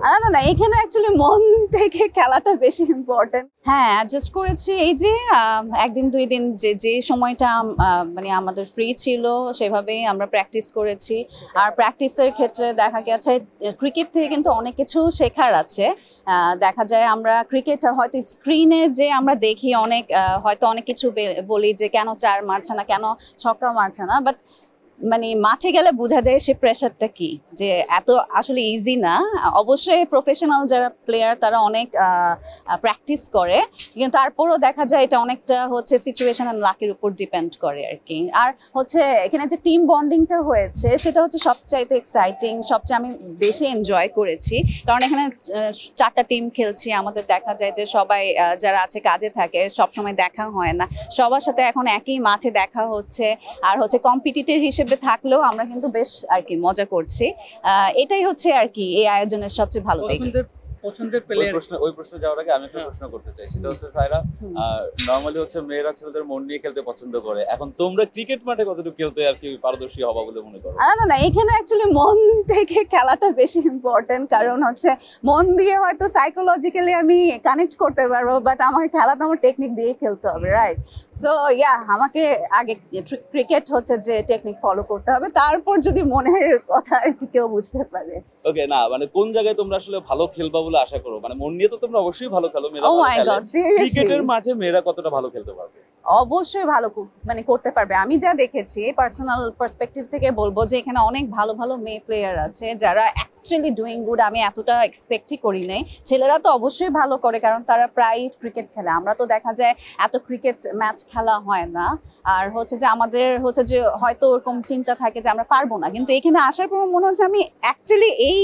না না এখানে অ্যাকচুয়ালি মন থেকে খেলাটা বেশি ইম্পর্টেন্ট। হ্যাঁ, অ্যাডজাস্ট করেছি এই যে একদিন দুই দিন যে সময়টা মানে আমাদের ফ্রি ছিল সেভাবেই আমরা প্র্যাকটিস করেছি। আর প্র্যাকটিসের ক্ষেত্রে দেখা গেছে ক্রিকেট থেকে কিন্তু অনেক কিছু শেখার আছে। দেখা যায় আমরা ক্রিকেট হয়তো স্ক্রিনে যে আমরা দেখি অনেক হয়তো অনেক কিছু বলি যে কেন চার মারছে না, কেন ছক্কা মারছে না, বাট মানে মাঠে গেলে বোঝা যায় সে প্রেশারটা কি, যে এত আসলে ইজি না। অবশ্যই প্রফেশনাল যারা প্লেয়ার তারা অনেক প্র্যাকটিস করে, কিন্তু তারপরও দেখা যায় এটা অনেকটা হচ্ছে সিচুয়েশন এন্ড লাকের উপর ডিপেন্ড করে আর কি। আর হচ্ছে এখানে যে টিম বন্ডিংটা হয়েছে সেটা হচ্ছে সবচাইতে এক্সাইটিং, সবচেয়ে আমি বেশি এনজয় করেছি। কারণ এখানে 4টা টিম খেলছি, আমাদের দেখা যায় যে সবাই যারা আছে কাজে থাকে, সবসময় দেখা হয় না, সবার সাথে এখন একই মাঠে দেখা হচ্ছে। আর হচ্ছে কম্পিটিটিভ হিসেবে থাকলেও আমরা কিন্তু বেশ আর কি মজা করছি। এটাই হচ্ছে আর কি এই আয়োজনের সবচেয়ে ভালো দিক। পছন্দের প্লেয়ার ওই প্রশ্ন যাওয়ার আগে আমি একটা প্রশ্ন করতে চাই, সেটা হচ্ছে সায়রা, নরমালি হচ্ছে মেয়েরা ছেলেদের মন নিয়ে খেলতে পছন্দ করে, এখন তোমরা ক্রিকেট মাঠে কতটুকু খেলতে আর কি পারদর্শী হবা বলে মনে করো? না না এখানে অ্যাকচুয়ালি মন থেকে খেলাটা বেশি ইম্পর্টেন্ট, কারণ হচ্ছে মন দিয়ে হয়তো সাইকোলজিক্যালি আমি কানেক্ট করতে পারবো, বাট আমাকে খেলাটা আমার টেকনিক দিয়ে খেলতে হবে, রাইট? সো ইয়া, আমাকে আগে ক্রিকেট হচ্ছে যে টেকনিক ফলো করতে হবে, তারপর যদি মনের কথা আর কি কেউ বুঝতে পারে। ওকে, না মানে কোন জায়গায় তোমরা আসলে ভালো খেলবা বলে আশা করো? মানে মন নিয়ে তো তোমরা অবশ্যই ভালো খেলো, মেয়েরা ও মাই গড, সিরিয়াসলি ক্রিকেটের মাঠে মেয়েরা কতটা ভালো খেলতে পারবে? অবশ্যই ভালো মানে করতে পারবে। আমি যা দেখেছি পার্সোনাল পার্সপেক্টিভ থেকে বলবো যে এখানে অনেক ভালো ভালো মেয়ে প্লেয়ার আছে যারা অ্যাকচুয়ালি ডুইং গুড। আমি এতটা এক্সপেক্টই করি নাই। ছেলেরা তো অবশ্যই ভালো করে, কারণ তারা প্রায় ক্রিকেট খেলে, আমরা তো দেখা যায় এত ক্রিকেট ম্যাচ খেলা হয় না। আর হচ্ছে যে আমাদের হচ্ছে যে হয়তো ওরকম চিন্তা থাকে যে আমরা পারবো না, কিন্তু এখানে আসার পর মনে হচ্ছে আমি অ্যাকচুয়ালি এই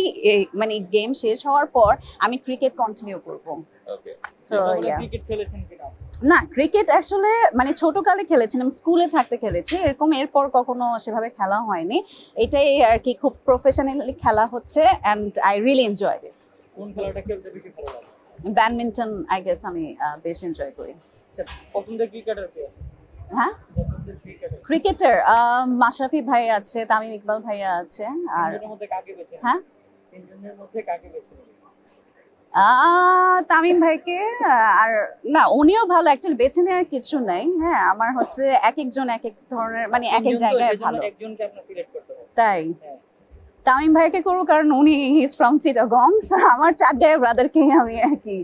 মানে গেম শেষ হওয়ার পর আমি ক্রিকেট কন্টিনিউ করবো। ওকে, সো ক্রিকেট খেলেছেন কিনা? না, ক্রিকেট আসলে মানে ছোটকালে খেলেছিলাম, স্কুলে থাকতে খেলেছি, এরকম এরপর কখনো সেভাবে খেলা হয়নি। এটাই আর কি খুব প্রফেশনালি খেলা হচ্ছে, and I really enjoy it. কোন খেলাটা খেলতে বেশি ভালো লাগে? ব্যাডমিন্টন আই গেস আমি বেশ এনজয় করি। আচ্ছা, পছন্দের ক্রিকেটার কে? হ্যাঁ, পছন্দের ক্রিকেটার ক্রিকেটার মাশরাফি ভাই আছে, তামিম ইকবাল ভাইয়া আছে। আর তিনজনের মধ্যে কাকে বেছে নেবেন? হ্যাঁ, তিনজনের মধ্যে কাকে বেছে নেবেন? তামিম ভাইকে। আর না, উনিও ভালো, অ্যাকচুয়ালি বেছে নেওয়ার কিছু নাই। হ্যাঁ, আমার হচ্ছে এক একজন এক এক ধরনের মানে এক এক জায়গায় ভালো। একজনকে আপনি সিলেক্ট করতে হবে। তাই হ্যাঁ, তামিম ভাইকে করবো, কারণ উনি ইজ ফ্রম চিটাগং। আমার চাটগাঁয়ের ব্রাদারকে আমি আর কি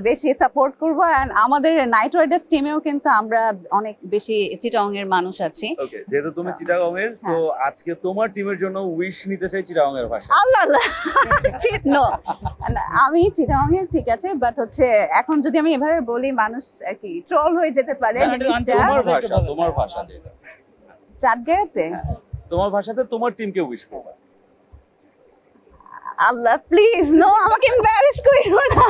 বেশি সাপোর্ট করবো। এন্ড আমাদের নাইট রাইডার্স টিমেও কিন্তু আমরা অনেক বেশি চিটাগং এর মানুষ আছি। ওকে, যেহেতু তুমি চিটাগং এর, সো আজকে তোমার টিমের জন্য উইশ নিতে চাই চিটাগং এর ভাষা। আল্লাহ আল্লাহ, শিট নো, আমি চিটাগং এর ঠিক আছে, বাট হচ্ছে এখন যদি আমি এভাবে বলি মানুষ আর কি ট্রল হয়ে যেতে পারে। তোমার ভাষা যেটা চাটগাঁয়েতে, তোমার ভাষাতে তোমার টিমকে উইশ করবা। আল্লাহ প্লিজ নো, আমাকে এমবারাস করিও না।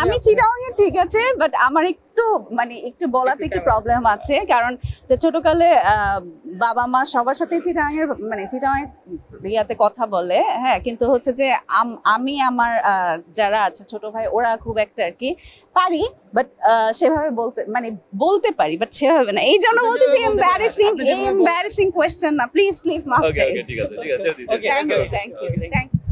আমি চিটাগং এর ঠিক আছে, বাট আমার একটু মানে একটু বলাতে একটু প্রবলেম আছে, কারণ যে ছোটকালে বাবা মা সবার সাথে চিটাগং এর মানে চিটাগং এর ইয়াতে কথা বলে। হ্যাঁ, কিন্তু হচ্ছে যে আমি আমার যারা আছে ছোট ভাই, ওরা খুব একটা আর কি পারি, বাট সেভাবে বলতে পারি, বাট সেভাবে না। এই জন্য বলতেছি এমবারাসিং কোয়েশ্চেন না, প্লিজ প্লিজ মাফ চাই। ওকে, ঠিক আছে, ঠিক আছে, thank you, thank you, thank you.